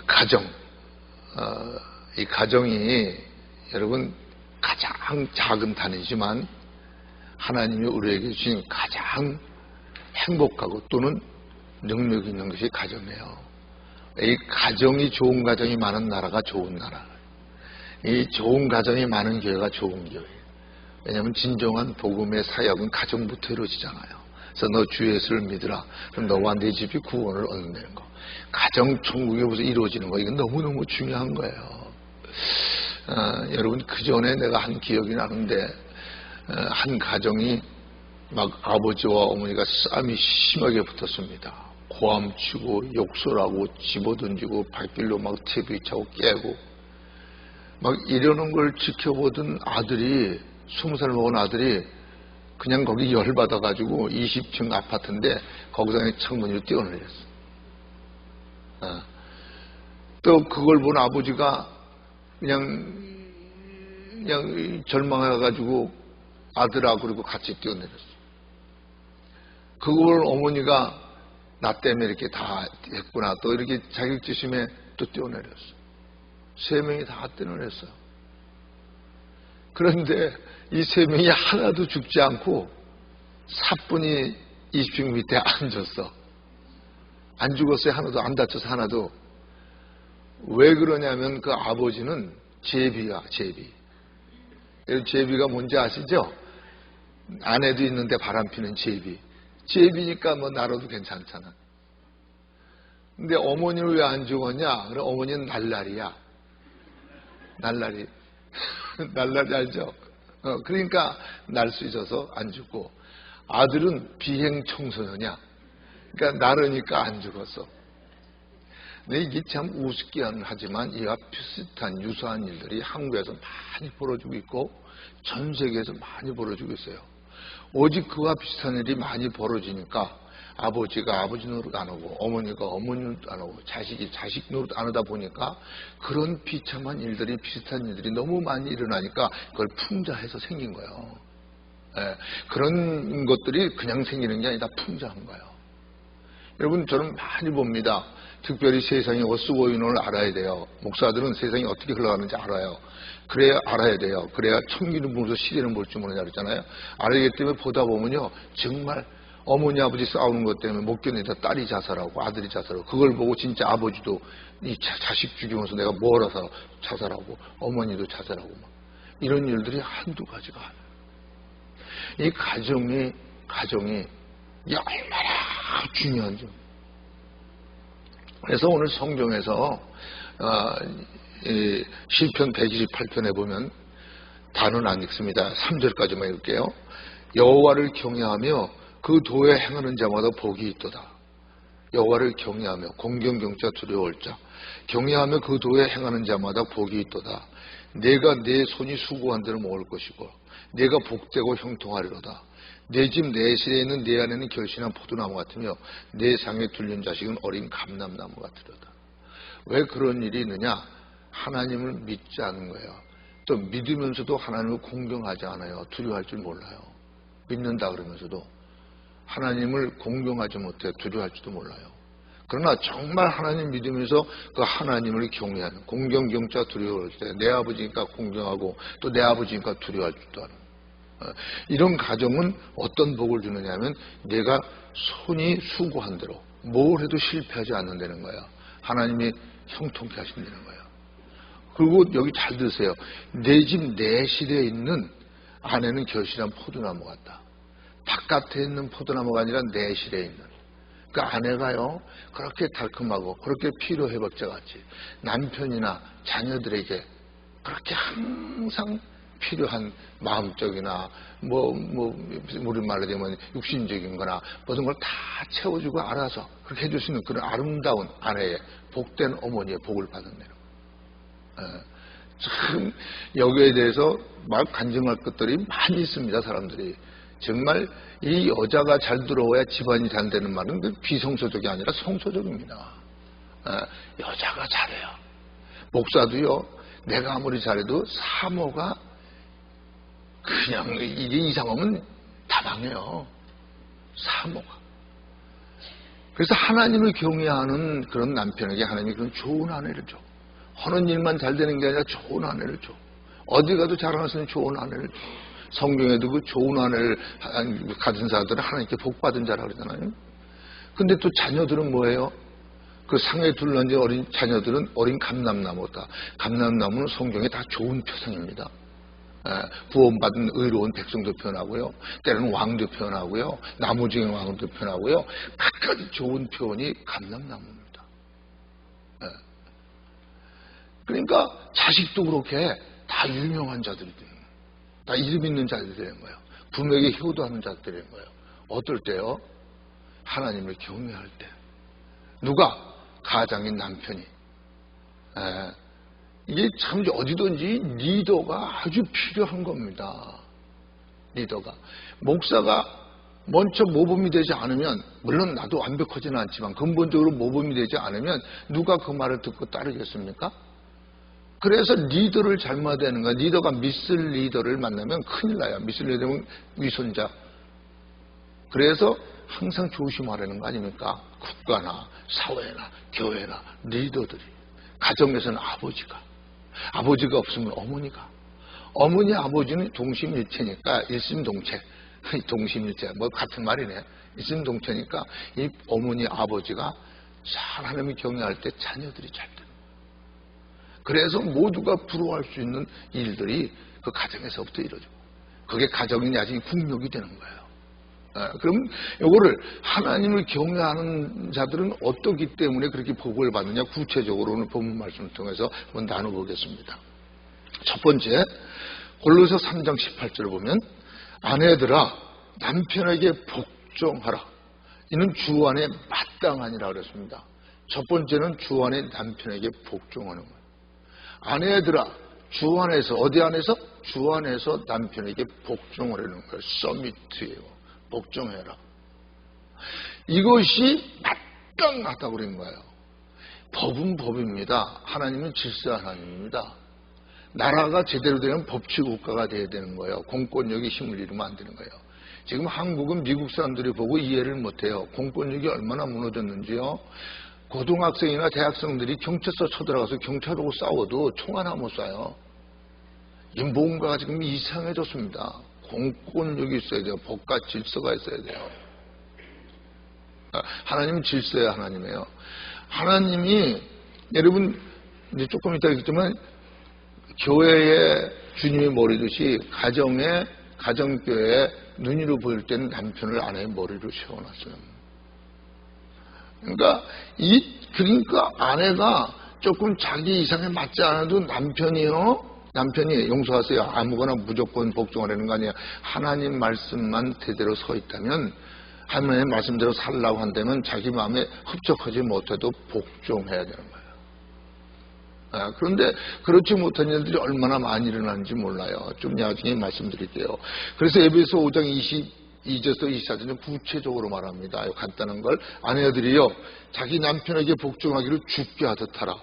가정, 이 가정이 여러분 가장 작은 단위지만 하나님이 우리에게 주신 가장 행복하고 또는 능력 있는 것이 가정이에요. 이 가정이 좋은 가정이 많은 나라가 좋은 나라, 이 좋은 가정이 많은 교회가 좋은 교회. 왜냐하면 진정한 복음의 사역은 가정부터 이루어지잖아요. 그래서 너 주 예수를 믿으라. 그럼 너와 네 집이 구원을 얻는다는 거. 가정 천국에서 이루어지는 거, 이건 너무너무 중요한 거예요. 여러분, 그 전에 내가 한 기억이 나는데, 한 가정이 막 아버지와 어머니가 싸움이 심하게 붙었습니다. 고함치고 욕설하고 집어던지고 발길로 막 TV 차고 깨고 막 이러는 걸 지켜보던 아들이, 20살 먹은 아들이 그냥 거기 열받아가지고 20층 아파트인데 거기서 그냥 창문으로 뛰어내렸어. 또 그걸 본 아버지가 그냥 절망해가지고 아들하고 그리고 같이 뛰어내렸어. 그걸 어머니가 나 때문에 이렇게 다 했구나. 또 이렇게 자격지심에 또 뛰어내렸어. 3명이 다 뛰어내렸어요. 그런데 이 3명이 하나도 죽지 않고 사뿐히 20층 밑에 앉았어. 안 죽었어요. 하나도 안 다쳐서 하나도. 왜 그러냐면 그 아버지는 제비야, 제비. 제비가 뭔지 아시죠? 아내도 있는데 바람피는 제비. 제비니까 뭐 나라도 괜찮잖아. 근데 어머니는 왜 안 죽었냐? 그래, 어머니는 날라리야. 날라리. 날라리 알죠? 그러니까 날 수 있어서 안 죽고. 아들은 비행 청소년이야. 그러니까 나르니까 안 죽었어. 근데 이게 참 우습긴 하지만 이와 비슷한 유사한 일들이 한국에서 많이 벌어지고 있고 전 세계에서 많이 벌어지고 있어요. 오직 그와 비슷한 일이 많이 벌어지니까 아버지가 아버지 노릇 안 하고 어머니가 어머니 노릇 안 하고 자식이 자식 노릇 안 하다 보니까 그런 비참한 일들이, 비슷한 일들이 너무 많이 일어나니까 그걸 풍자해서 생긴 거예요. 그런 것들이 그냥 생기는 게 아니라 풍자한 거예요. 여러분, 저는 많이 봅니다. 특별히 세상이 어쓰고 있는 걸 알아야 돼요. 목사들은 세상이 어떻게 흘러가는지 알아요. 그래야 알아야 돼요. 그래야 청기는 보면서 시대는 볼 줄 모르냐 그랬잖아요. 알아야기 때문에 보다 보면요, 정말 어머니 아버지 싸우는 것 때문에 못 견디다 딸이 자살하고 아들이 자살하고, 그걸 보고 진짜 아버지도 이 자식 죽이면서 내가 뭘 해서 자살하고 어머니도 자살하고 막 이런 일들이 한두 가지가 아니에요. 이 가정이 얼마나 중요한지. 그래서 오늘 성경에서 시편 128편에 보면 단어는 안 읽습니다. 3절까지만 읽을게요. 여호와를 경외하며 그 도에 행하는 자마다 복이 있도다. 여호와를 경외하며, 공경경자 두려울 자, 경외하며 그 도에 행하는 자마다 복이 있도다. 내가 내 손이 수고한 대로 먹을 것이고 내가 복되고 형통하리로다. 내 집 내 실에 있는 내 안에는 결실한 포도나무 같으며 내 상에 둘린 자식은 어린 감람나무 같으로다. 왜 그런 일이 있느냐? 하나님을 믿지 않은 거예요. 또 믿으면서도 하나님을 공경하지 않아요. 두려워할 줄 몰라요. 믿는다 그러면서도 하나님을 공경하지 못해 두려워할지도 몰라요. 그러나 정말 하나님 믿으면서 그 하나님을 경외하는, 공경경자 두려워할 때 내 아버지니까 공경하고 또 내 아버지니까 두려워할 줄도 아는 이런 가정은 어떤 복을 주느냐 하면 내가 손이 수고한 대로 뭘 해도 실패하지 않는다는 거예요. 하나님이 형통케 하신다는 거예요. 그리고 여기 잘 들으세요. 내 집 내 실에 있는 안에는 결실한 포도나무 같다. 바깥에 있는 포도나무가 아니라 내 실에 있는 그 아내가요, 그렇게 달콤하고 그렇게 피로회복제 같이 남편이나 자녀들에게 그렇게 항상 필요한 마음적이나 우리 말로 되면 육신적인 거나 모든 걸 다 채워주고 알아서 그렇게 해줄 수 있는 그런 아름다운 아내의, 복된 어머니의 복을 받았네요. 참 여기에 대해서 막 간증할 것들이 많이 있습니다. 사람들이 정말 이 여자가 잘 들어와야 집안이 잘 되는 말은 비성소적이 아니라 성소적입니다. 여자가 잘해요. 목사도요, 내가 아무리 잘해도 사모가 그냥 이게 이상하면 다 망해요. 사모가. 그래서 하나님을 경외하는 그런 남편에게 하나님이 그런 좋은 아내를 줘. 하는 일만 잘 되는 게 아니라 좋은 아내를 줘. 어디 가도 자랑할 수 있는 좋은 아내를 줘. 성경에도 그 좋은 아내를 가진 자들은 하나님께 복받은 자라 그러잖아요. 근데 또 자녀들은 뭐예요? 그 상에 둘러앉은 어린 자녀들은 어린 감람나무다. 감람나무는 성경에 다 좋은 표상입니다. 구원받은 의로운 백성도 표현하고요. 때로는 왕도 표현하고요. 나무 중의 왕도 표현하고요. 각가지 좋은 표현이 감람나무입니다. 그러니까 자식도 그렇게 다 유명한 자들이 되는 거예요. 다 이름 있는 자들이 되는 거예요. 부모에게 효도하는 자들이 되는 거예요. 어떨 때요? 하나님을 경외할 때. 누가? 가장인 남편이. 이게 참 어디든지 리더가 아주 필요한 겁니다. 리더가. 목사가 먼저 모범이 되지 않으면, 물론 나도 완벽하지는 않지만 근본적으로 모범이 되지 않으면 누가 그 말을 듣고 따르겠습니까? 그래서 리더를 잘못하는 거야. 리더가 미스 리더를 만나면 큰일 나요. 미스 리더는 위선자. 그래서 항상 조심하라는 거 아닙니까? 국가나 사회나 교회나 리더들이. 가정에서는 아버지가 없으면 어머니가. 어머니 아버지는 동심일체니까 일심동체. 동심일체 뭐 같은 말이네. 일심동체니까 이 어머니 아버지가 잘 하나님을 경외할 때 자녀들이 잘 됩니다. 그래서 모두가 부러워할 수 있는 일들이 그 가정에서부터 이루어지고, 그게 가정이 나중에 국력이 되는 거예요. 그럼 이거를 하나님을 경외하는 자들은 어떻기 때문에 그렇게 복을 받느냐, 구체적으로 오늘 본문 말씀을 통해서 한번 나눠보겠습니다. 첫 번째, 골로새 3장 18절을 보면 아내들아 남편에게 복종하라. 이는 주 안에 마땅하니라 그랬습니다. 첫 번째는 주 안에 남편에게 복종하는 거예요. 아내들아 주 안에서, 어디 안에서? 주 안에서 남편에게 복종하라는 거예요. 서미트예요. 복종해라. 이것이 마땅하다고 그런 거예요. 법은 법입니다. 하나님은 질서 하나님입니다. 나라가 제대로 되면 법치 국가가 돼야 되는 거예요. 공권력이 힘을 잃으면 안 되는 거예요. 지금 한국은 미국 사람들이 보고 이해를 못해요. 공권력이 얼마나 무너졌는지요. 고등학생이나 대학생들이 경찰서 쳐들어가서 경찰하고 싸워도 총 하나 못 쏴요. 이 뭔가가 지금 이상해졌습니다. 공권력이 있어야 돼요. 법과 질서가 있어야 돼요. 하나님은 질서야 하나님이에요. 하나님이, 여러분 이제 조금 이따 얘기했지만 교회에 주님의 머리듯이 가정교회에 눈으로 보일 때는 남편을 아내의 머리로 세워놨어요. 그러니까 아내가 조금 자기 이상에 맞지 않아도 남편이 용서하세요. 아무거나 무조건 복종하라는 거 아니에요. 하나님 말씀만 대대로 서 있다면, 하나님 말씀대로 살라고 한다면 자기 마음에 흡족하지 못해도 복종해야 되는 거예요. 그런데 그렇지 못한 일들이 얼마나 많이 일어나는지 몰라요. 좀 나중에 말씀드릴게요. 그래서 에베소 5장 22절에서 24절은 구체적으로 말합니다. 간단한 걸. 아내들이요 자기 남편에게 복종하기를 주께 하듯 하라.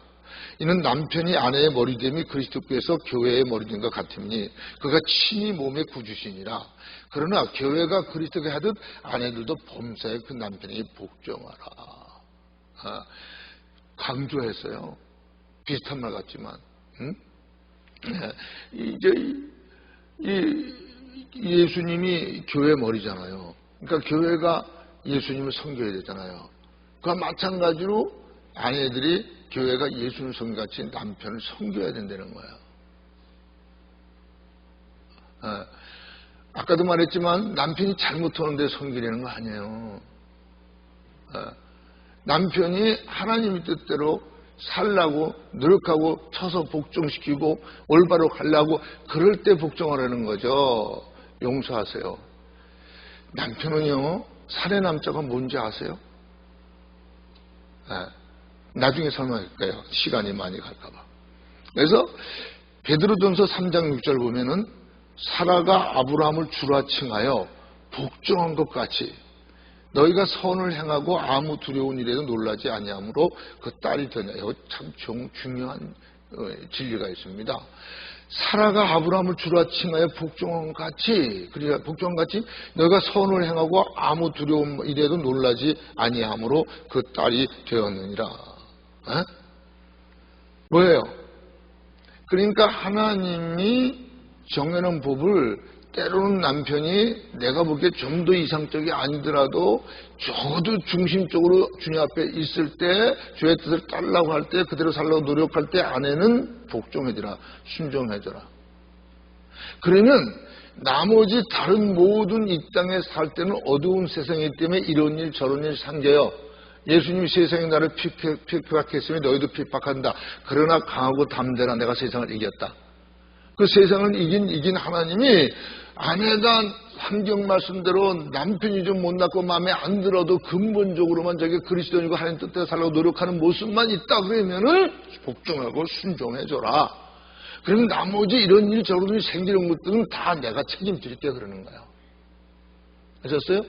이는 남편이 아내의 머리됨이 그리스도께서 교회의 머리됨과 같으니 그가 친히 몸의 구주시니라. 그러나 교회가 그리스도께 하듯 아내들도 범사에 그 남편에게 복종하라. 강조했어요. 비슷한 말 같지만, 예수님이 교회 머리잖아요. 그러니까 교회가 예수님을 섬겨야 되잖아요. 그와 마찬가지로 아내들이 교회가 예수님을 섬겨같이 남편을 섬겨야 된다는 거예요. 아까도 말했지만 남편이 잘못하는데 섬기려는 거 아니에요. 남편이 하나님의 뜻대로 살라고 노력하고 쳐서 복종시키고 올바로 가려고 그럴 때 복종하라는 거죠. 용서하세요. 남편은요 살의 남자가 뭔지 아세요? 나중에 설명할게요. 시간이 많이 갈까봐. 그래서 베드로전서 3장 6절 보면은 사라가 아브라함을 주라 칭하여 복종한 것 같이 너희가 선을 행하고 아무 두려운 일에도 놀라지 아니하므로 그 딸이 되냐. 이거 참 중요한 진리가 있습니다. 사라가 아브라함을 주라 칭하여 복종한 같이, 그리야 복종한 같이 너희가 선을 행하고 아무 두려움 이래도 놀라지 아니함으로 그 딸이 되었느니라. 뭐예요? 그러니까 하나님이 정해놓은 법을 때로는 남편이 내가 보기에 좀 더 이상적이 아니더라도 적어도 중심적으로 주님 앞에 있을 때 주의 뜻을 따르려고 할 때 그대로 살려고 노력할 때 아내는 복종해줘라, 순종해줘라. 그러면 나머지 다른 모든 이 땅에 살 때는 어두운 세상이기 때문에 이런 일 저런 일 생겨요. 예수님이 세상에 나를 핍박했으니 너희도 핍박한다. 그러나 강하고 담대라, 내가 세상을 이겼다. 그 세상을 이긴 하나님이 아내가 성경 말씀대로 남편이 좀 못났고 마음에 안 들어도 근본적으로만 저게 그리스도인이고 하나님 뜻대로 살려고 노력하는 모습만 있다 그러면은 복종하고 순종해줘라. 그러면 나머지 이런 일 저런 일이 생기는 것들은 다 내가 책임질게 그러는 거예요. 아셨어요?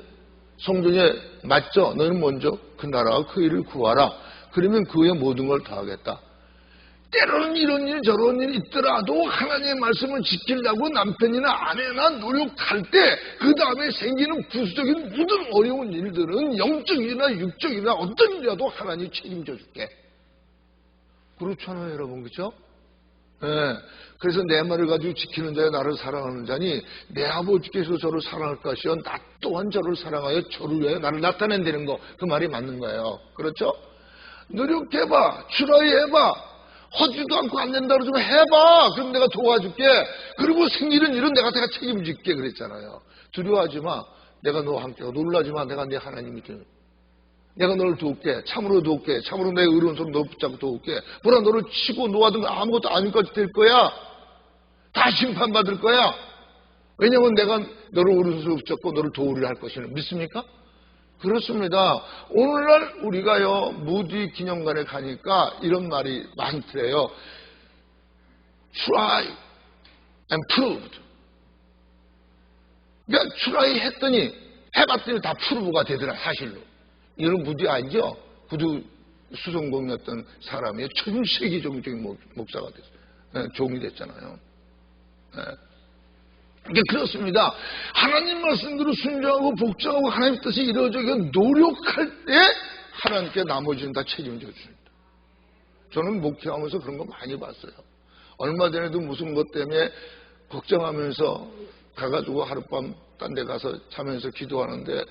성경에 맞죠? 너는 먼저 그 나라와 그 일을 구하라. 그러면 그의 모든 걸 다 하겠다. 때로는 이런 일 저런 일 있더라도 하나님의 말씀을 지키려고 남편이나 아내나 노력할 때 그 다음에 생기는 부수적인 모든 어려운 일들은 영적이나 육적이나 어떤 일이라도 하나님이 책임져 줄게. 그렇잖아요 여러분, 그렇죠? 네. 그래서 내 말을 가지고 지키는 자야 나를 사랑하는 자니 내 아버지께서 저를 사랑할 것이요 나 또한 저를 사랑하여 저를 위하여 나를 나타낸다는 거, 그 말이 맞는 거예요. 그렇죠? 노력해봐, 추라이해봐. 허지도 않고 안 된다 그러지만 해봐. 그럼 내가 도와줄게. 그리고 생기는 일은 내가 책임질게 그랬잖아요. 두려워하지 마. 내가 너와 함께하고 놀라지 마. 내가 네 하나님이 되는. 내가 너를 도울게. 참으로 도울게. 참으로 내 의로운 손으로 너를 붙잡고 도울게. 보라 너를 치고 놓아든 아무것도 아닌 것이 될 거야. 다 심판받을 거야. 왜냐면 내가 너를 오른손으로 붙잡고 너를 도우리라 할 것이니 믿습니까? 그렇습니다. 오늘날 우리가요 무디 기념관에 가니까 이런 말이 많더래요. Try and proved. 그러니까 try 했더니 해봤더니 다 프루브가 되더라 사실로. 이런 무디 아니죠? 구두 수성공이었던 사람이 전 세계적인 목사가 됐어요. 종이 됐잖아요. 이게 그렇습니다. 하나님 말씀대로 순종하고 복종하고 하나님 뜻이 이루어지게 노력할 때 하나님께 나머지는 다 책임져 줍니다. 저는 목회하면서 그런 거 많이 봤어요. 얼마 전에도 무슨 것 때문에 걱정하면서 가가지고 하룻밤 딴 데 가서 자면서 기도하는데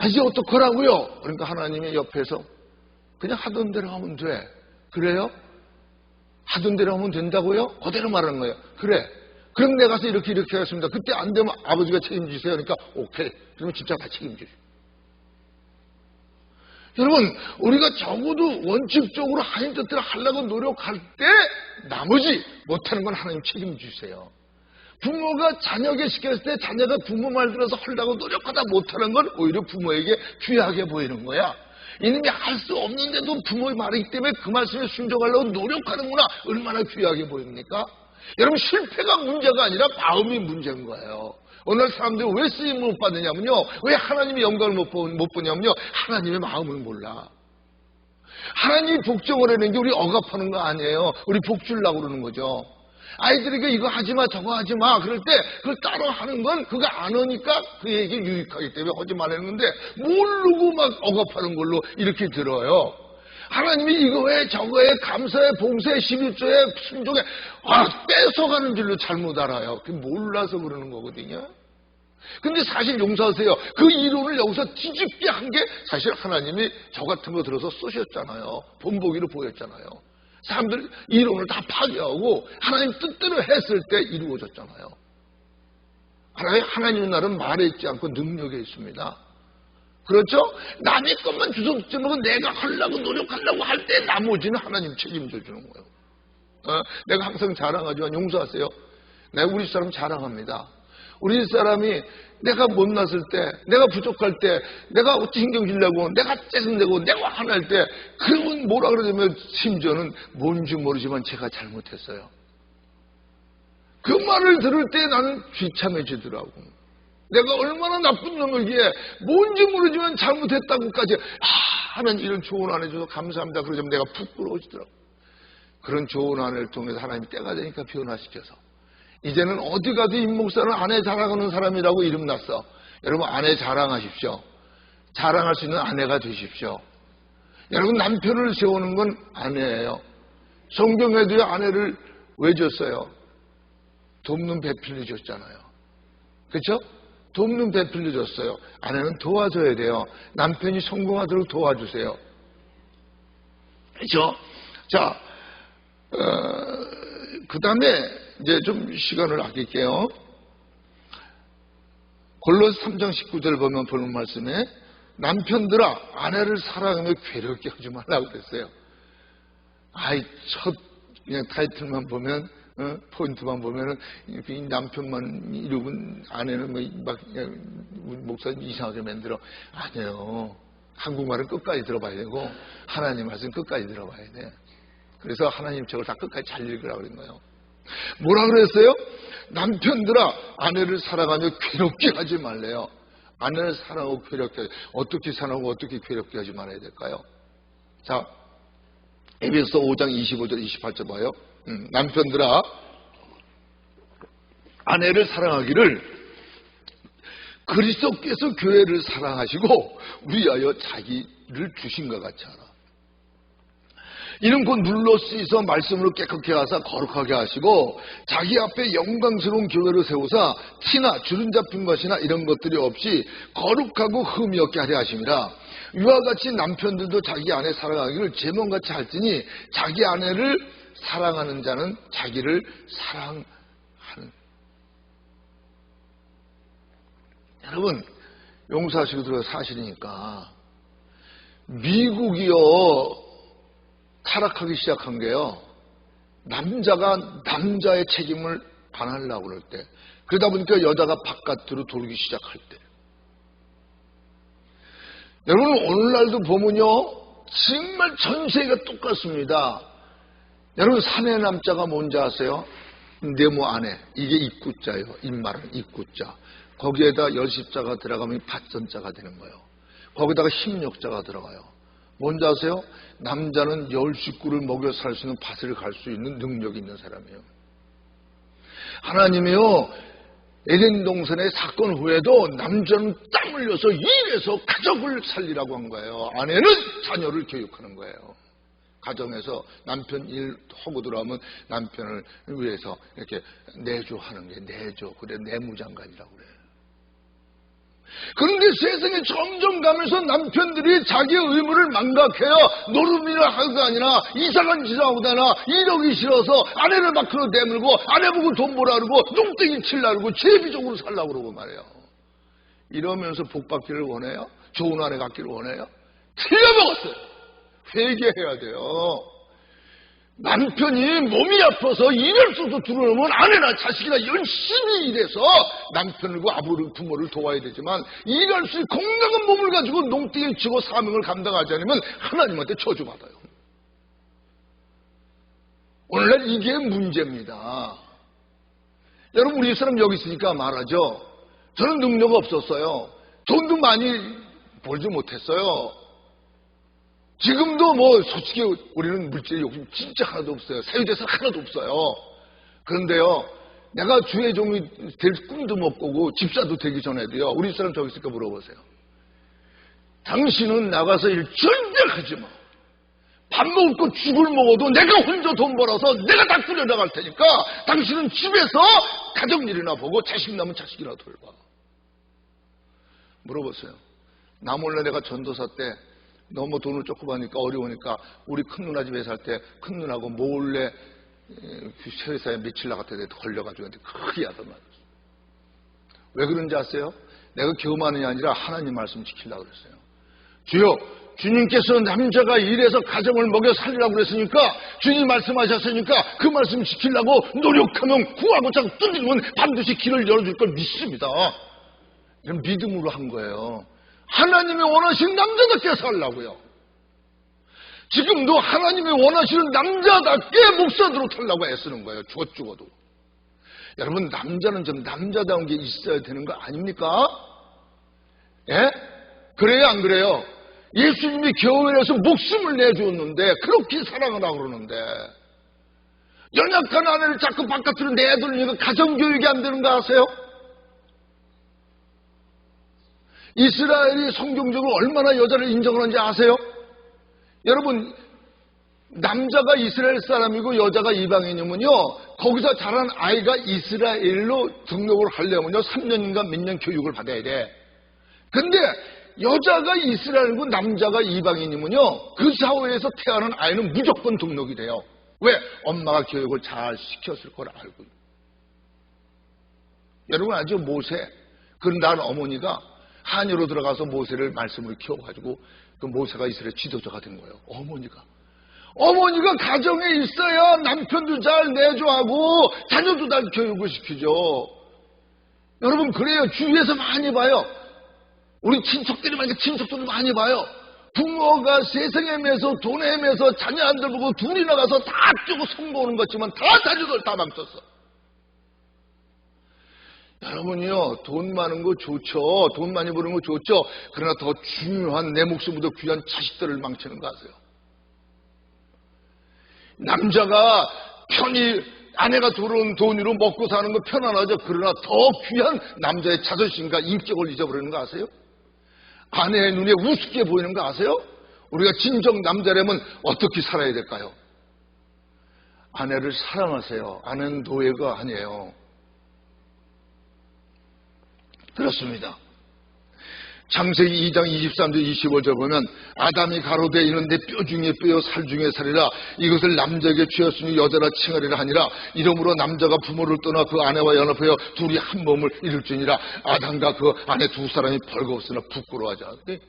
이제 어떡하라고요? 그러니까 하나님이 옆에서 그냥 하던 대로 하면 돼. 그래요? 하던 대로 하면 된다고요? 그대로 말하는 거예요. 그래. 그럼 내가 가서 이렇게 하겠습니다. 그때 안 되면 아버지가 책임지세요. 그러니까 오케이. 그러면 진짜 다 책임지죠. 여러분, 우리가 적어도 원칙적으로 하나님 뜻대로 하려고 노력할 때 나머지 못하는 건 하나님 책임지세요. 부모가 자녀에게 시켰을 때 자녀가 부모 말 들어서 하려고 노력하다 못하는 건 오히려 부모에게 귀하게 보이는 거야. 이놈이 할 수 없는데도 부모의 말이기 때문에 그 말씀에 순종하려고 노력하는구나. 얼마나 귀하게 보입니까? 여러분, 실패가 문제가 아니라 마음이 문제인 거예요. 오늘 사람들이 왜 쓰임을 못 받느냐면요, 왜 하나님의 영광을 못 보냐면요, 하나님의 마음을 몰라. 하나님이 복종을 하는 게 우리 억압하는 거 아니에요. 우리 복 주려고 그러는 거죠. 아이들에게 이거 하지마 저거 하지마 그럴 때 그걸 따로 하는 건 그거 안 하니까 그에게 유익하기 때문에 하지 말라는 건데 모르고 막 억압하는 걸로 이렇게 들어요. 하나님이 이거에 저거에 감사에 봉사에 11조에 순종에 뺏어가는 줄로 잘못 알아요. 그게 몰라서 그러는 거거든요. 근데 사실 용서하세요. 그 이론을 여기서 뒤집게 한 게 사실 하나님이 저 같은 거 들어서 쏘셨잖아요. 본보기로 보였잖아요. 사람들 이론을 다 파괴하고 하나님 뜻대로 했을 때 이루어졌잖아요. 하나님의 나라는 말에 있지 않고 능력에 있습니다. 그렇죠? 남의 것만 주워듣지 말고 내가 하려고 노력하려고 할 때 나머지는 하나님 책임져 주는 거예요. 내가 항상 자랑하지만 용서하세요. 내가 우리 사람 자랑합니다. 우리 사람이 내가 못났을 때, 내가 부족할 때, 내가 어찌 신경 쓰려고, 내가 짜증내고, 내가 화날 때, 그러면 뭐라 그러냐면 심지어는 뭔지 모르지만 제가 잘못했어요. 그 말을 들을 때 나는 귀참해지더라고. 내가 얼마나 나쁜 놈이기에 뭔지 모르지만 잘못했다고까지 하면 이런 조언 안 해줘서 감사합니다. 그러자면 내가 부끄러워지더라고. 그런 좋은 아내를 통해서 하나님이 때가 되니까 변화시켜서 이제는 어디 가도 임 목사는 아내 자랑하는 사람이라고 이름났어. 여러분 아내 자랑하십시오. 자랑할 수 있는 아내가 되십시오. 여러분 남편을 세우는 건 아내예요. 성경에도요 아내를 왜 줬어요? 돕는 배필로 줬잖아요. 그렇죠? 돕는 배필로 줬어요. 아내는 도와줘야 돼요. 남편이 성공하도록 도와주세요. 그렇죠? 자, 그 다음에 이제 좀 시간을 아낄게요. 골로새 3장 19절 보면 보는 말씀에 남편들아 아내를 사랑하며 괴롭게 하지 말라고 그랬어요. 아이 첫 그냥 타이틀만 보면 포인트만 보면은 이 남편만 이러면 아내는 막 목사님 이상하게 만들어. 아니에요. 한국말은 끝까지 들어봐야 되고 하나님 말씀 끝까지 들어봐야 돼. 그래서 하나님 책을 다 끝까지 잘 읽으라고 그런 거예요. 뭐라 그랬어요? 남편들아 아내를 사랑하며 괴롭게 하지 말래요. 아내를 사랑하고 괴롭게 하지. 어떻게 사랑하고 어떻게 괴롭게 하지 말아야 될까요? 자, 에베소 5장 25절 28절 봐요. 남편들아 아내를 사랑하기를 그리스도께서 교회를 사랑하시고 위하여 자기를 주신 것 같이 하라. 이는 곧 물로 씻어 말씀으로 깨끗게 하사 거룩하게 하시고 자기 앞에 영광스러운 교회를 세우사 티나 주름 잡힌 것이나 이런 것들이 없이 거룩하고 흠이 없게 하려 하심이라. 이와 같이 남편들도 자기 아내 사랑하기를 제mom같이 할지니 자기 아내를 사랑하는 자는 자기를 사랑하는. 여러분 용서하시고 들어가 사실이니까 미국이요 타락하기 시작한 게요 남자가 남자의 책임을 안 하려고 그럴 때 그러다 보니까 여자가 바깥으로 돌기 시작할 때 여러분 오늘날도 보면요 정말 전 세계가 똑같습니다. 여러분 사내 남자가 뭔지 아세요? 네모 안에 이게 입구자예요. 입말은 입구자. 거기에다 열십자가 들어가면 밭전자가 되는 거예요. 거기다가 힘력자가 들어가요. 뭔지 아세요? 남자는 10식구를 먹여 살 수 있는 밭을 갈 수 있는 능력이 있는 사람이에요. 하나님이요 에덴 동산의 사건 후에도 남자는 땀 흘려서 일해서 가족을 살리라고 한 거예요. 아내는 자녀를 교육하는 거예요. 가정에서 남편 일 하고 들어오면 남편을 위해서 이렇게 내조하는 게 내조. 그래 내무장관이라고 그래요. 그런데 세상에 점점 가면서 남편들이 자기의 의무를 망각해요. 노름이나 하가 아니라 이상한 짓을 하고 다나 이러기 싫어서 아내를 밖으로 내밀고 아내 보고 돈 벌라 그러고 농땡이 칠라 그러고 제비적으로 살라고 그러고 말이에요. 이러면서 복 받기를 원해요? 좋은 아내 갖기를 원해요? 틀려먹었어요. 회개해야 돼요. 남편이 몸이 아파서 일할 수 없어 들어오면 아내나 자식이나 열심히 일해서 남편을 아버를 부모를 도와야 되지만 일할 수 있는 건강한 몸을 가지고 농땡이를 치고 사명을 감당하지 않으면 하나님한테 저주받아요. 오늘날 이게 문제입니다. 여러분 우리 사람 여기 있으니까 말하죠. 저는 능력 없었어요. 돈도 많이 벌지 못했어요. 지금도 솔직히 우리는 물질 욕심 진짜 하나도 없어요. 사유재산 하나도 없어요. 그런데요, 내가 주의 종이 될 꿈도 못 꾸고 집사도 되기 전에도요, 우리 사람 저기 있으니까 물어보세요. 당신은 나가서 일 절대 하지 마. 밥 먹을 거 죽을 먹어도 내가 혼자 돈 벌어서 내가 다 꾸려나갈 테니까 당신은 집에서 가정일이나 보고 자식 남은 자식이나 돌봐. 물어보세요. 나 몰래 내가 전도사 때 너무 돈을 조금 하니까 어려우니까 우리 큰 누나 집에 살 때 큰 누나하고 몰래 회사에 며칠 나갔다 걸려가지고 크게 하던 말이었어요. 왜 그런지 아세요? 내가 교만이 아니라 하나님 말씀 지키려고 그랬어요. 주여, 주님께서 남자가 일해서 가정을 먹여 살리라고 그랬으니까 주님 말씀하셨으니까 그 말씀 지키려고 노력하면 구하고 자꾸 뚫리면 반드시 길을 열어줄 걸 믿습니다. 이런 믿음으로 한 거예요. 하나님이 원하시는 남자답게 살라고요. 지금도 하나님이 원하시는 남자답게 목사들로 살라고 애쓰는 거예요. 죽어도. 여러분 남자는 좀 남자다운 게 있어야 되는 거 아닙니까? 예? 그래요 안 그래요? 예수님이 교회에서 목숨을 내주었는데 그렇게 사랑을 하고 그러는데 연약한 아내를 자꾸 바깥으로 내돌리니까 가정교육이 안 되는 거 아세요? 이스라엘이 성경적으로 얼마나 여자를 인정하는지 아세요? 여러분, 남자가 이스라엘 사람이고 여자가 이방인이면요, 거기서 자란 아이가 이스라엘로 등록을 하려면요 3년인가 몇 년 교육을 받아야 돼. 근데 여자가 이스라엘이고 남자가 이방인이면요 그 사회에서 태어난 아이는 무조건 등록이 돼요. 왜? 엄마가 교육을 잘 시켰을 걸 알고. 여러분 아죠? 모세. 그런 날 어머니가 한여로 들어가서 모세를 말씀을 키워가지고 그 모세가 이스라엘 지도자가 된 거예요. 어머니가 가정에 있어야 남편도 잘 내조하고 자녀도 잘 교육을 시키죠. 여러분 그래요. 주위에서 많이 봐요. 우리 친척들이 많이 봐요. 부모가 세상에 헤매서 돈에 헤매서 자녀 안 돌보고 둘이 나가서 다 뛰고 성공하는 것 같지만 다 자녀들 다 망쳤어. 여러분이요, 돈 많은 거 좋죠. 돈 많이 버는 거 좋죠. 그러나 더 중요한 내 목숨보다 귀한 자식들을 망치는 거 아세요? 남자가 편히 아내가 들어온 돈으로 먹고 사는 거 편안하죠. 그러나 더 귀한 남자의 자존심과 인격을 잊어버리는 거 아세요? 아내의 눈에 우습게 보이는 거 아세요? 우리가 진정 남자라면 어떻게 살아야 될까요? 아내를 사랑하세요. 아내는 노예가 아니에요. 그렇습니다. 창세기 2장 23절 25절 보면 아담이 가로되 이는 내 뼈 중에 뼈요 살 중에 살이라 이것을 남자에게 주었으니 여자라 칭하리라 하니라. 이러므로 남자가 부모를 떠나 그 아내와 연합하여 둘이 한 몸을 이룰지니라. 아담과 그 아내 두 사람이 벌거웠으나 부끄러워하지 않았대.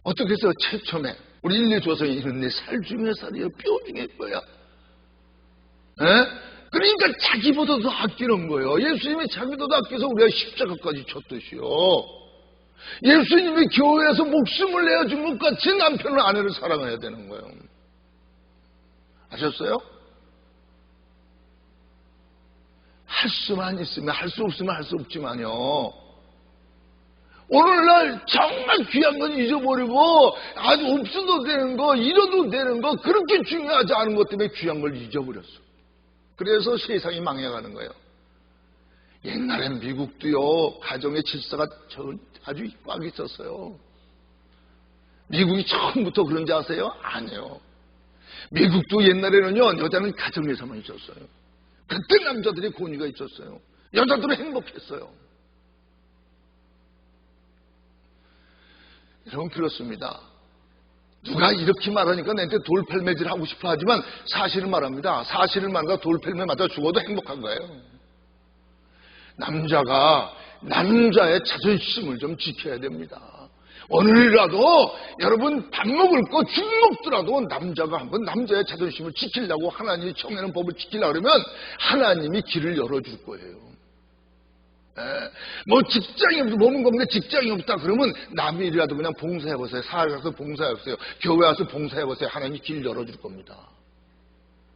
어떻게 해서 최첨에 우리 인류 조상이 이는 내 살 중에 살이요 뼈 중에 뼈야. 에? 그러니까 자기보다도 아끼는 거예요. 예수님이 자기보다도 아껴서 우리가 십자가까지 쳤듯이요. 예수님이 교회에서 목숨을 내어준 것 같이 남편을 아내를 사랑해야 되는 거예요. 아셨어요? 할 수만 있으면 할 수 없으면 할 수 없지만요. 오늘날 정말 귀한 건 잊어버리고 아주 없어도 되는 거 잃어도 되는 거 그렇게 중요하지 않은 것 때문에 귀한 걸 잊어버렸어. 그래서 세상이 망해가는 거예요. 옛날엔 미국도요 가정의 질서가 아주 꽉 있었어요. 미국이 처음부터 그런지 아세요? 아니에요. 미국도 옛날에는요 여자는 가정에서만 있었어요. 그때 남자들이 권위가 있었어요. 여자들은 행복했어요. 여러분 그렇습니다. 누가 이렇게 말하니까 나한테 돌팔매질 하고 싶어 하지만 사실을 말합니다. 사실을 말하다가 돌팔매 맞아 죽어도 행복한 거예요. 남자가 남자의 자존심을 좀 지켜야 됩니다. 오늘이라도 여러분 밥 먹을 거 죽 먹더라도 남자가 한번 남자의 자존심을 지키려고 하나님이 정해놓은 법을 지키려고 그러면 하나님이 길을 열어줄 거예요. 뭐 직장이 없어 먹는 겁니다. 직장이 없다 그러면 남일이라도 그냥 봉사해보세요. 사회 가서 봉사해보세요. 교회 와서 봉사해보세요. 하나님이 길 열어줄 겁니다.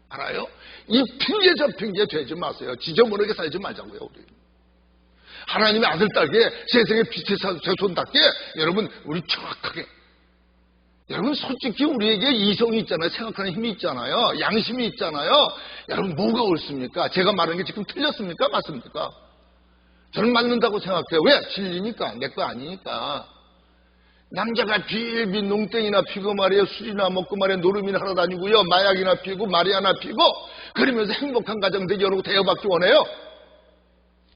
알아요? 이 핑계 저 핑계 되지 마세요. 지저분하게 살지 말자고요. 우리 하나님의 아들 딸게 세상의 빛의 자손답게 여러분 우리 정확하게 여러분 솔직히 우리에게 이성이 있잖아요. 생각하는 힘이 있잖아요. 양심이 있잖아요. 여러분 뭐가 옳습니까? 제가 말하는 게 지금 틀렸습니까? 맞습니까? 저는 맞는다고 생각해요. 왜? 진리니까. 내 거 아니니까. 남자가 빌빌 농땡이나 피고 말이에요. 술이나 먹고 말이에요. 노름이나 하러 다니고요. 마약이나 피고 마리아나 피고 그러면서 행복한 가정 되게 여러분 대여받기 원해요.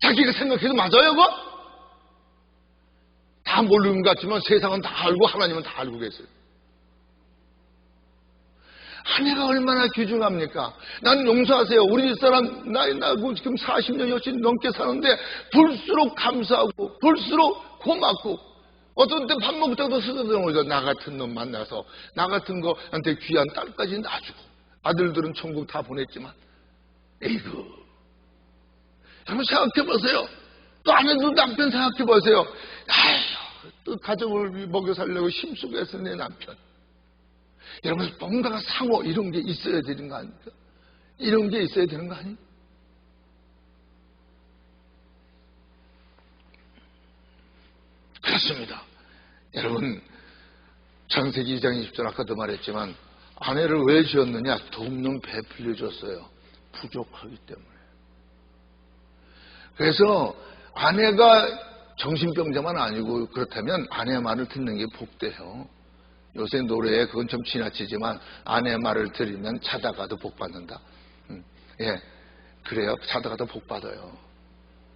자기가 생각해도 맞아요 그거? 다 모르는 것 같지만 세상은 다 알고 하나님은 다 알고 계세요. 아내가 얼마나 귀중합니까? 난 용서하세요. 우리 집사람 나이 나고 지금 40년 훨씬 넘게 사는데 볼수록 감사하고 볼수록 고맙고 어떤 때 밥 먹을 때도 쓰러져서 나 같은 놈 만나서 나 같은 거한테 귀한 딸까지 놔주고 아들들은 천국 다 보냈지만 에이구 한번 생각해보세요. 또 아내도 남편 생각해보세요. 아휴 또 가정을 먹여 살려고 힘쓰고 해서 내 남편 여러분 뭔가가 상호 이런 게 있어야 되는 거 아닙니까? 이런 게 있어야 되는 거 아니에요? 그렇습니다. 여러분 창세기 2장 20절 아까도 말했지만 아내를 왜 지었느냐? 돕는 배 빌려줬어요. 부족하기 때문에. 그래서 아내가 정신병자만 아니고 그렇다면 아내의 말을 듣는 게 복돼요. 요새 노래에 그건 좀 지나치지만 아내의 말을 들으면 자다가도 복 받는다. 예, 그래요. 자다가도 복 받아요.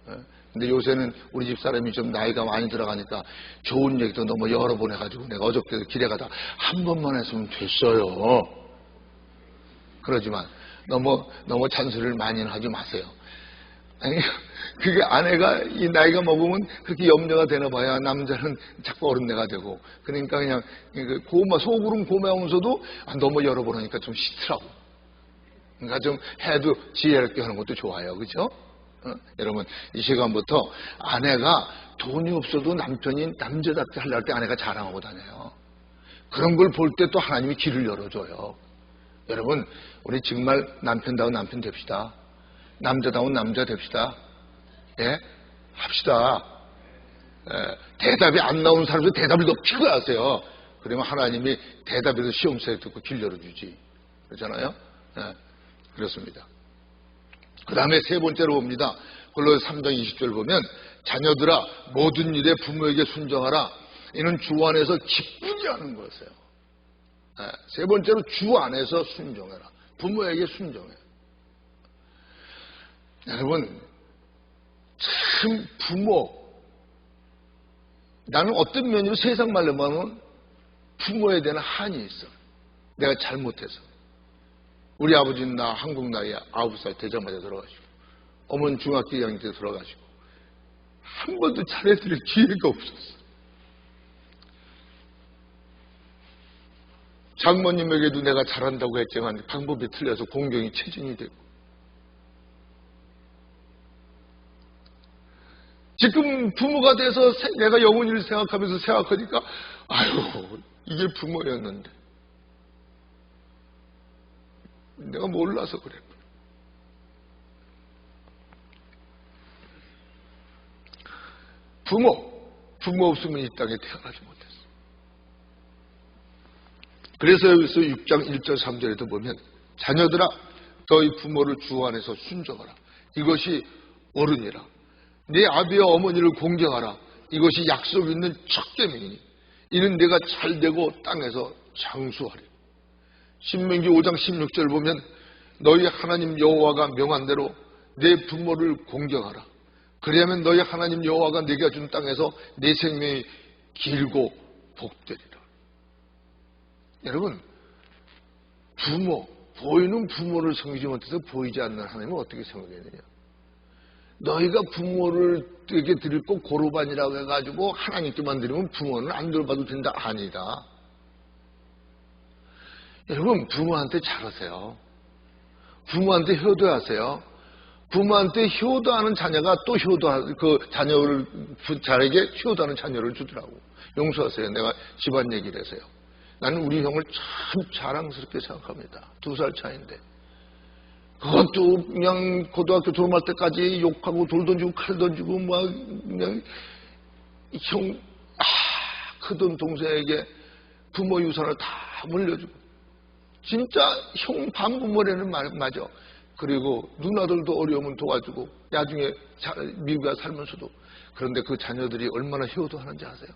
예. 근데 요새는 우리 집 사람이 좀 나이가 많이 들어가니까 좋은 얘기도 너무 여러 번 해가지고 내가 어저께도 길에 가다 한 번만 했으면 됐어요. 그러지만 너무 잔소리를 많이는 하지 마세요. 아니, 그게 아내가 이 나이가 먹으면 그렇게 염려가 되나 봐야 남자는 자꾸 어른내가 되고. 그러니까 그냥 속으로는 고마우면서도 너무 여러 번 하니까 좀 싫더라고. 그러니까 좀 해도 지혜롭게 하는 것도 좋아요. 그죠? 여러분, 이 시간부터 아내가 돈이 없어도 남편이 남자답게 하려고 때 아내가 자랑하고 다녀요. 그런 걸 볼 때 또 하나님이 길을 열어줘요. 여러분, 우리 정말 남편다운 남편 됩시다. 남자다운 남자 됩시다. 예? 합시다. 예, 대답이 안 나오는 사람도 대답을 더 피고 하세요. 그러면 하나님이 대답에서 시험사에 듣고 길 열어주지. 그렇잖아요? 예, 그렇습니다. 그 다음에 세 번째로 봅니다. 골로새 3장 20절 보면 자녀들아 모든 일에 부모에게 순종하라. 이는 주 안에서 기쁘게 하는 것이에요. 예, 세 번째로 주 안에서 순종해라. 부모에게 순종해. 여러분, 참 부모, 나는 어떤 면으로 세상 말로 말하면 부모에 대한 한이 있어. 내가 잘못해서. 우리 아버지는 나 한국 나이에 9살 되자마자 돌아가시고, 어머니는 중학교 2학년 때 돌아가시고, 한 번도 잘해드릴 기회가 없었어. 장모님에게도 내가 잘한다고 했지만 방법이 틀려서 공경이 체증이 되고, 지금 부모가 돼서 내가 영혼을 생각하면서 생각하니까 아유, 이게 부모였는데 내가 몰라서 그래. 부모 없으면 이 땅에 태어나지 못했어. 그래서 여기서 6장 1절 3절에도 보면 자녀들아 너희 부모를 주 안에서 순종하라. 이것이 옳으니라. 네 아비와 어머니를 공경하라. 이것이 약속 있는 첫 계명이니 이는 내가 잘되고 땅에서 장수하리. 신명기 5장 16절 보면 너희 하나님 여호와가 명한 대로 내 부모를 공경하라. 그리하면 너희 하나님 여호와가 네가 준 땅에서 내 생명이 길고 복되리라. 여러분, 보이는 부모를 섬기지 못해서 보이지 않는 하나님은 어떻게 섬기느냐. 너희가 부모를 이렇게 드릴 거 고르반이라고 해가지고 하나님께만 드리면 부모는 안 돌봐도 된다. 아니다. 여러분, 부모한테 잘하세요. 부모한테 효도하세요. 부모한테 효도하는 자녀가 또 자녀에게 효도하는 자녀를 주더라고. 용서하세요. 내가 집안 얘기를 해서요. 나는 우리 형을 참 자랑스럽게 생각합니다. 2살 차이인데. 그것도 그냥 고등학교 졸업할 때까지 욕하고 돌 던지고 칼 던지고 막 그냥 크던 동생에게 부모 유산을 다 물려주고 진짜 형 반부모라는 말 맞아. 그리고 누나들도 어려우면 도와주고 나중에 미국에 살면서도. 그런데 그 자녀들이 얼마나 효도하는지 아세요?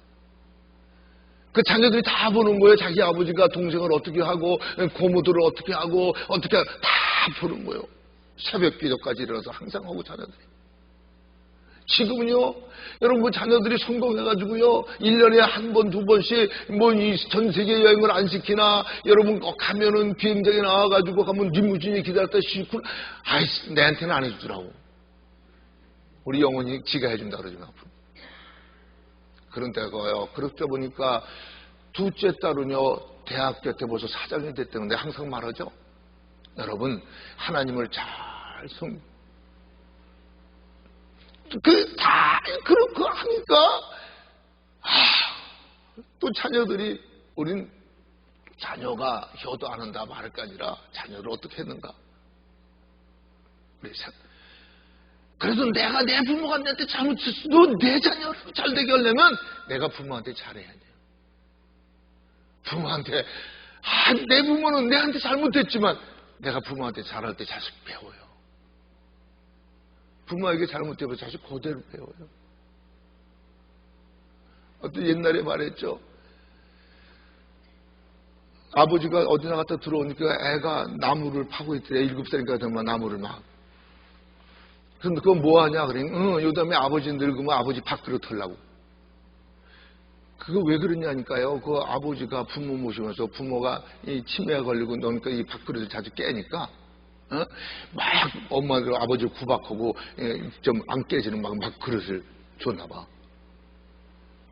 그 자녀들이 다 보는 거예요. 자기 아버지가 동생을 어떻게 하고 고모들을 어떻게 하고 어떻게 다 보는 거예요. 새벽 기도까지 일어나서 항상 하고 자녀들이. 지금은요, 여러분 그 자녀들이 성공해가지고요, 1년에 한 번, 두 번씩 이 전 세계 여행을 안 시키나, 여러분 가면은 비행장에 나와가지고 가면 리무진이 기다렸다 시군, 내한테는 안 해주더라고. 우리 영혼이 지가 해준다 그러지만 앞으로. 그런 때가요. 그렇다 보니까 둘째 딸은요, 대학교 때 벌써 사장이 됐다는데 항상 말하죠. 여러분, 하나님을 잘 그렇게 하니까, 또 자녀들이, 우린 자녀가 효도 안 한다 말할 게 아니라 자녀를 어떻게 했는가. 그래서 내가 내 부모가 내한테 잘못했어도 내 자녀를 잘 되게 하려면 내가 부모한테 잘해야 돼요. 부모한테, 내 부모는 내한테 잘못했지만 내가 부모한테 잘할 때 자식 배워요. 부모에게 잘못되면 자식 그대로 배워요. 어떤 옛날에 말했죠. 아버지가 어디 나갔다 들어오니까 애가 나무를 파고 있더래. 7살인가 정말 나무를 막. 그런데 그건 뭐하냐 그러니 요 다음에 아버지 늙으면 아버지 밥그릇 털라고. 그거 왜 그러냐니까요. 그 아버지가 부모 모시면서 부모가 이 치매에 걸리고 너니까 이 밥그릇을 자주 깨니까 막 엄마들 아버지를 구박하고 좀 안 깨지는 막 그릇을 줬나 봐.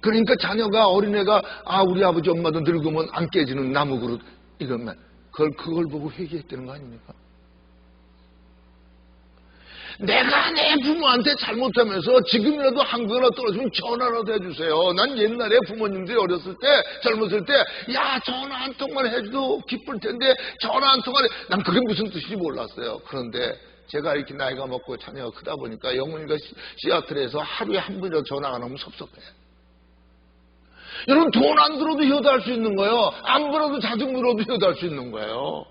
그러니까 자녀가 어린애가 우리 아버지 엄마도 늙으면 안 깨지는 나무 그릇 이러면 그걸 보고 회개했다는 거 아닙니까? 내가 내 부모한테 잘못하면서 지금이라도 한국이나 떨어지면 전화라도 해주세요. 난 옛날에 부모님들이 어렸을 때 젊었을 때 야 전화 한 통만 해줘도 기쁠 텐데 전화 한 통만 난 그게 무슨 뜻인지 몰랐어요. 그런데 제가 이렇게 나이가 먹고 자녀가 크다 보니까 영훈이가 시애틀에서 하루에 한 번이라도 전화 안 하면 섭섭해. 여러분 돈 안 들어도 효도할 수 있는 거예요. 안 벌어도 자주 물어도 효도할 수 있는 거예요.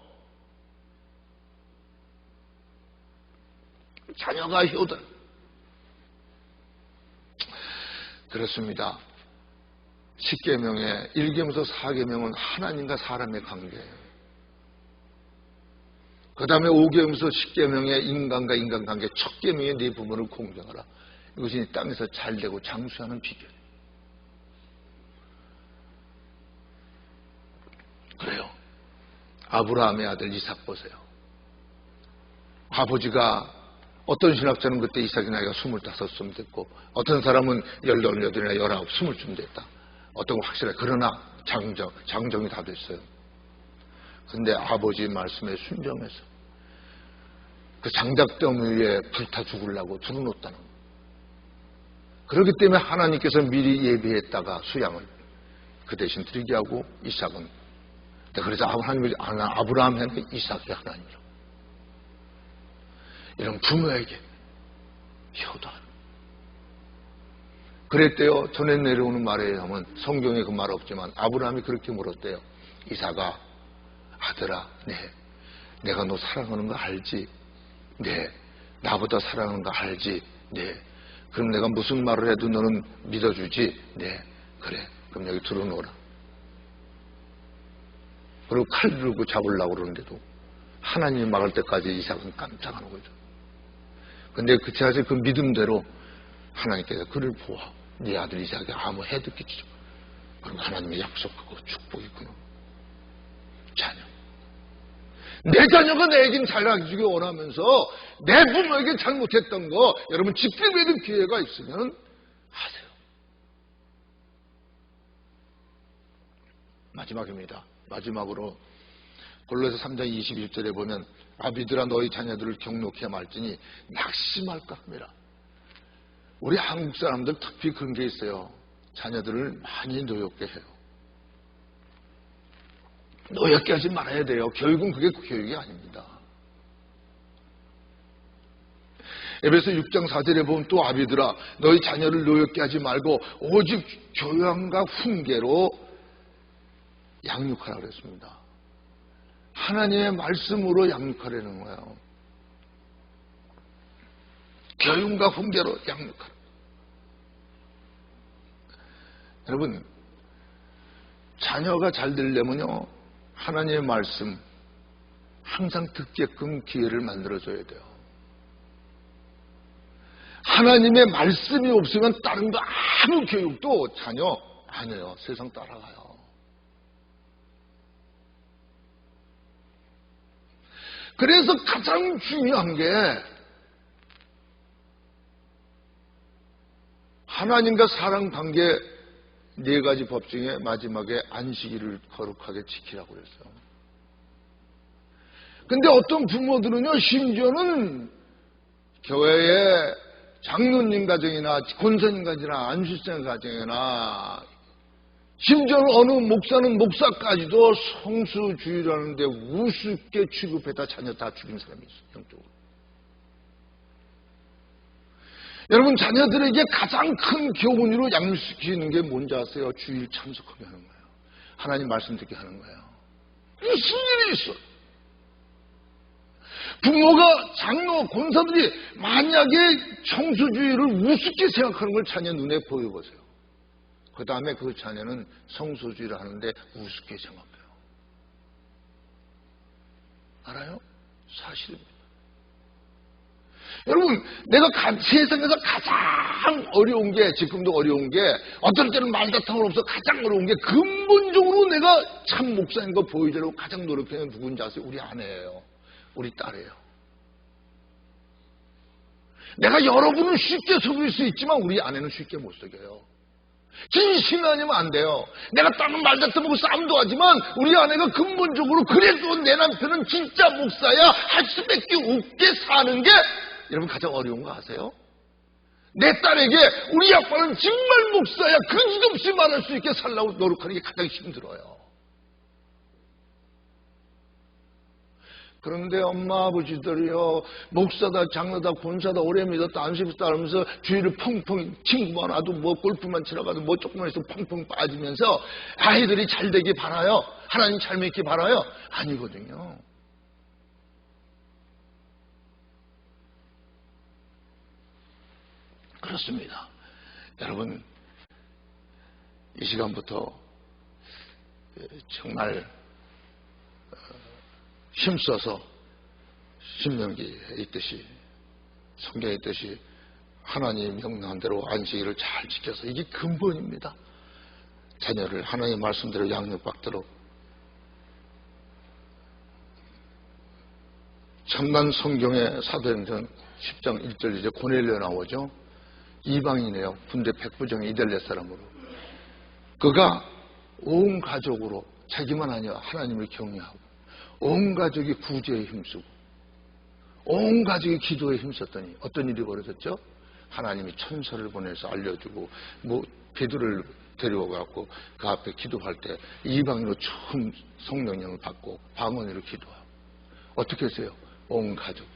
자녀가 효도. 그렇습니다. 10계명의 1계명에서 4계명은 하나님과 사람의 관계예요. 그 다음에 5계명에서 10계명의 인간과 인간관계, 첫 계명의 네 부모를 공경하라. 이것이 이 땅에서 잘되고 장수하는 비결이에요. 그래요. 아브라함의 아들 이삭 보세요. 아버지가 어떤 신학자는 그때 이삭의 나이가 25쯤 됐고 어떤 사람은 18이나 19, 20쯤 됐다. 어떤 건 확실해. 그러나 장정이 다 됐어요. 근데 아버지 말씀에 순종해서 그 장작더미 위에 불타 죽으려고 두루놓았다는 거예요. 그렇기 때문에 하나님께서 미리 예비했다가 수양을 그 대신 드리게 하고 이삭은 그래서 하나님이 아브라함에는 이삭이 하나님이라고. 이런 부모에게 효도하는. 그랬대요. 전에 내려오는 말에 의하면 성경에 그 말 없지만 아브라함이 그렇게 물었대요. 이삭아, 아들아, 내가 너 사랑하는 거 알지? 네. 나보다 사랑하는 거 알지? 네. 그럼 내가 무슨 말을 해도 너는 믿어주지? 네. 그래. 그럼 여기 들어놓으라. 그리고 칼 들고 잡으려고 그러는데도 하나님이 막을 때까지 이삭은 깜짝하는 거죠. 근데 사실 그 믿음대로 하나님께서 그를 보아. 네 아들 이삭이 아무 해도 끼치죠. 그럼 하나님이 약속하고 축복이 끊어. 자녀. 내 자녀가 내에겐 잘해주기 원하면서 내 부모에게 잘못했던 거 여러분 짚기는 기회가 있으면 하세요. 마지막입니다. 마지막으로 골로새 3장 21절에 보면 아비들아 너희 자녀들을 경록해 말지니 낙심할까 합니다. 우리 한국 사람들 특히 그런 게 있어요. 자녀들을 많이 노엽게 해요. 노엽게 하지 말아야 돼요. 교육은 그게 교육이 아닙니다. 에베소 6장 4절에 보면 또 아비들아 너희 자녀를 노엽게 하지 말고 오직 교양과 훈계로 양육하라 그랬습니다. 하나님의 말씀으로 양육하라는 거예요. 교육과 훈계로 양육하라. 여러분 자녀가 잘 되려면요 하나님의 말씀 항상 듣게끔 기회를 만들어줘야 돼요. 하나님의 말씀이 없으면 다른 거 아무 교육도 자녀 안 해요. 세상 따라가요. 그래서 가장 중요한 게 하나님과 사람 관계 4가지 법 중에 마지막에 안식일을 거룩하게 지키라고 그랬어요. 근데 어떤 부모들은요 심지어는 교회에 장로님 가정이나 권사님 가정이나 안수생 가정이나 심지어는 어느 목사는 목사까지도 성수주의라는데 우습게 취급해다 자녀 다 죽인 사람이 있어요. 영적으로. 여러분 자녀들에게 가장 큰 교훈으로 양육시키는 게 뭔지 아세요? 주일 참석하게 하는 거예요. 하나님 말씀 듣게 하는 거예요. 무슨 일이 있어? 부모가, 장로, 권사들이 만약에 성소주의를 우습게 생각하는 걸 자녀 눈에 보여보세요. 그 다음에 그 자녀는 성소주의를 하는데 우습게 생각해요. 알아요? 사실입니다. 여러분, 내가 세상에서 가장 어려운 게, 지금도 어려운 게, 어떨 때는 말다툼을 없어 가장 어려운 게, 근본적으로 내가 참 목사인 거 보여주려고 가장 노력하는 누군지 아세요? 우리 아내예요. 우리 딸이에요. 내가 여러분은 쉽게 속일 수 있지만 우리 아내는 쉽게 못 속여요. 진심이 아니면 안 돼요. 내가 다른 말다툼하고 싸움도 하지만 우리 아내가 근본적으로 그래도 내 남편은 진짜 목사야 할 수밖에 없게 사는 게 여러분 가장 어려운 거 아세요? 내 딸에게 우리 아빠는 정말 목사야 거짓없이 말할 수 있게 살라고 노력하는 게 가장 힘들어요. 그런데 엄마 아버지들이요, 목사다 장로다 권사다 오래 믿었다 안 믿었다 하면서 주위를 펑펑 친구만 와도 뭐 골프만 치러 가도 뭐 조금만 해서 펑펑 빠지면서 아이들이 잘 되기 바라요. 하나님 잘 믿기 바라요. 아니거든요. 그렇습니다. 여러분, 이 시간부터 정말 힘써서 신명기에 있듯이 성경에 있듯이 하나님 명령한 대로 안식일을 잘 지켜서 이게 근본입니다. 자녀를 하나님의 말씀대로 양육받도록 참난 성경의 사도행전 10장 1절 이제 고넬료 나오죠. 이방인이에요. 군대 백부장의 이달렛 사람으로. 그가 온 가족으로 자기만 아니라 하나님을 경외하고 온 가족이 구제에 힘쓰고 온 가족이 기도에 힘썼더니 어떤 일이 벌어졌죠? 하나님이 천사를 보내서 알려주고 베드로를 데려와갖고 그 앞에 기도할 때 이방인으로 처음 성령령을 받고 방언으로 기도하고 어떻게 했어요? 온 가족.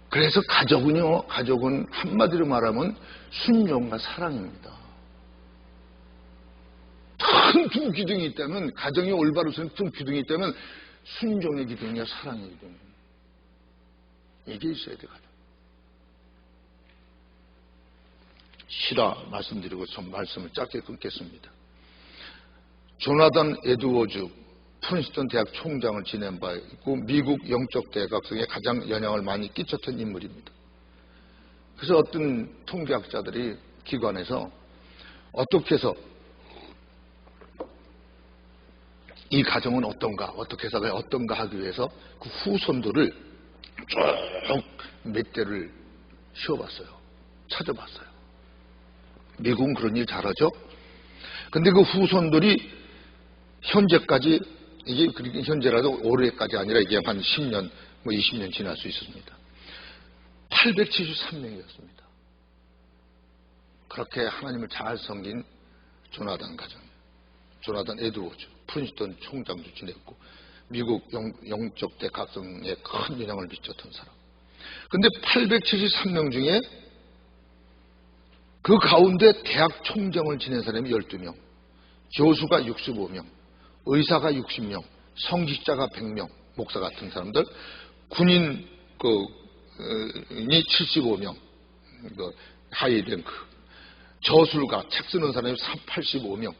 그래서 가족은 한마디로 말하면 순종과 사랑입니다. 큰 두 기둥이 있다면, 가정이 올바로 서는 큰 기둥이 있다면 순종의 기둥이야 사랑의 기둥. 이게 있어야 돼. 가정. 실화 말씀드리고 좀 말씀을 짧게 끊겠습니다. 조나단 에드워즈 프린스턴 대학 총장을 지낸 바 있고 미국 영적 대학성에 가장 영향을 많이 끼쳤던 인물입니다. 그래서 어떤 통계학자들이 기관에서 어떻게 해서 이 가정은 어떤가, 어떻게 해서 어떤가 하기 위해서 그 후손들을 쭉 몇 대를 씌워봤어요. 찾아봤어요. 미국은 그런 일 잘하죠. 근데 그 후손들이 현재까지, 이게 현재라도 올해까지 아니라 이게 한 10년, 20년 지날 수 있었습니다. 873명이었습니다. 그렇게 하나님을 잘 섬긴 조나단 가정, 조나단 에드워즈, 프린스턴 총장도 지냈고, 미국 영적 대학성에 큰 영향을 미쳤던 사람. 근데 873명 중에 그 가운데 대학 총장을 지낸 사람이 12명, 교수가 65명, 의사가 60명, 성직자가 100명, 목사 같은 사람들, 군인이 75명, 하이랭크, 저술가, 책 쓰는 사람이 85명,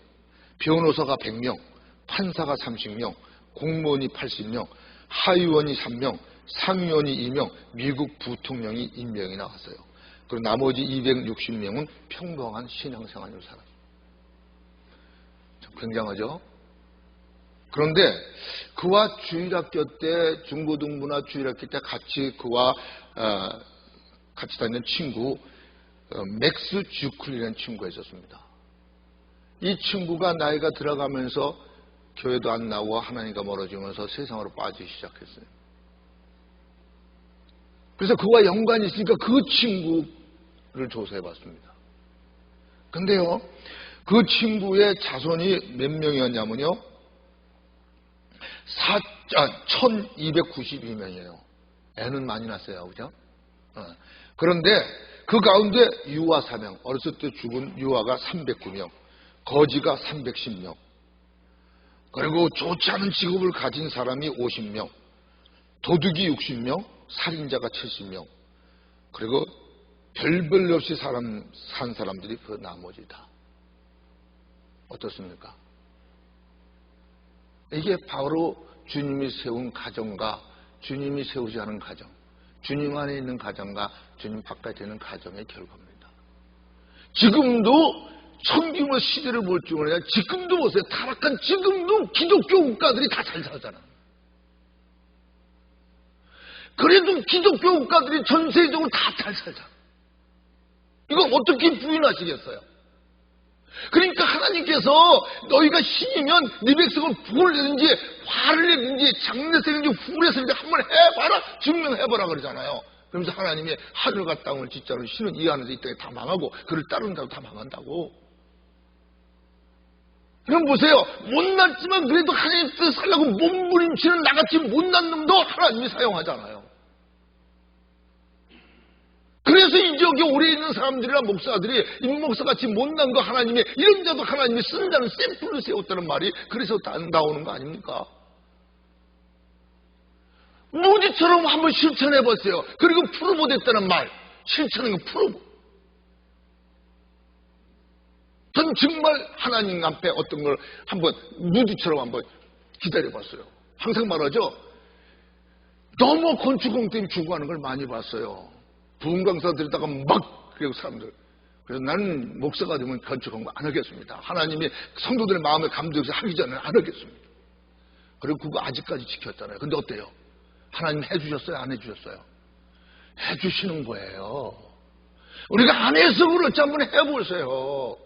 변호사가 100명, 판사가 30명, 공무원이 80명, 하의원이 3명, 상위원이 2명, 미국 부통령이 1명이 나왔어요. 그리고 나머지 260명은 평범한 신앙생활을 살았어요. 참 굉장하죠? 그런데 그와 주일학교 때, 중고등부나 주일학교 때 같이 그와 같이 다니는 친구, 맥스 주클이라는 친구가 있었습니다. 이 친구가 나이가 들어가면서 교회도 안 나오고 하나님과 멀어지면서 세상으로 빠지기 시작했어요. 그래서 그와 연관이 있으니까 그 친구를 조사해봤습니다. 근데요, 그 친구의 자손이 몇 명이었냐면요, 1292명이에요. 애는 많이 낳았어요. 그죠? 그런데 그 가운데 유아 4명, 어렸을 때 죽은 유아가 309명, 거지가 310명, 그리고 좋지 않은 직업을 가진 사람이 50명, 도둑이 60명, 살인자가 70명, 그리고 별별 없이 산 사람들이 그 나머지다. 어떻습니까? 이게 바로 주님이 세운 가정과 주님이 세우지 않은 가정, 주님 안에 있는 가정과 주님 바깥에 있는 가정의 결과입니다. 지금도 성경의 시대를 볼 줄 몰라요. 지금도 보세요. 타락한 지금도 기독교 국가들이 다 잘 살잖아. 그래도 기독교 국가들이 전 세계적으로 다 잘 살잖아. 이거 어떻게 부인하시겠어요? 그러니까 하나님께서 너희가 신이면 네 백성을 불을 내든지 화를 내든지 장례세든지 후레세든지 한번 해봐라, 증명해봐라 그러잖아요. 그러면서 하나님이 하늘과 땅을 진짜로 신은 이 안에서 이 땅에 다 망하고 그를 따른다고 다 망한다고. 그럼 보세요. 못났지만 그래도 하나님 뜻 살려고 몸부림치는 나같이 못난 놈도 하나님이 사용하잖아요. 그래서 이 지역에 오래 있는 사람들이나 목사들이 임목사같이 못난 거 하나님이 이런 자도 하나님이 쓴다는 샘플을 세웠다는 말이 그래서 다 나오는 거 아닙니까? 무지처럼 한번 실천해보세요. 그리고 풀어보겠다는 말, 실천하는 거 풀어보. 전 정말 하나님 앞에 어떤 걸 한번 무지처럼 한번 기다려봤어요. 항상 말하죠. 너무 건축공 때문에 죽어가는 걸 많이 봤어요. 부흥 강사 들다가 막 그리고 사람들. 그래서 나는 목사가 되면 건축 공부 안 하겠습니다. 하나님이 성도들의 마음에 감동해서 하기 전에 안 하겠습니다. 그리고 그거 아직까지 지켰잖아요. 근데 어때요? 하나님 해주셨어요? 안 해주셨어요? 해주시는 거예요. 우리가 안 해서 그렇지 한번 해보세요.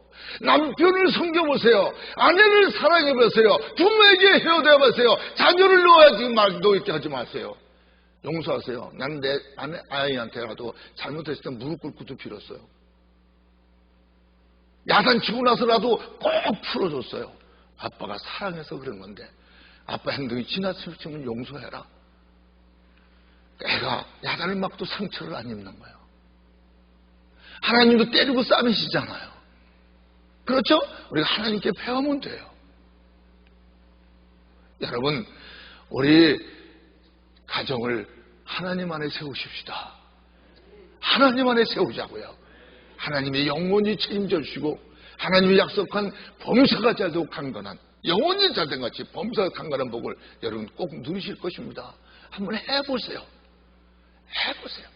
남편을 섬겨보세요. 아내를 사랑해보세요. 부모에게 헤어져보세요. 자녀를 놓이게 하지 마세요. 용서하세요. 나는 내 아이한테라도 잘못했을 때 무릎 꿇고도 빌었어요. 야단치고 나서라도 꼭 풀어줬어요. 아빠가 사랑해서 그런 건데 아빠 행동이 지나치면 용서해라. 애가 야단을 맞고도 상처를 안 입는 거예요. 하나님도 때리고 싸매시잖아요. 그렇죠? 우리가 하나님께 배우면 돼요. 여러분, 우리 가정을 하나님 안에 세우십시다. 하나님 안에 세우자고요. 하나님이 영원히 책임져 주시고 하나님이 약속한 범사가 잘되고 강건한 영원히 잘된 같이 범사가 강건한 복을 여러분 꼭 누리실 것입니다. 한번 해보세요. 해보세요.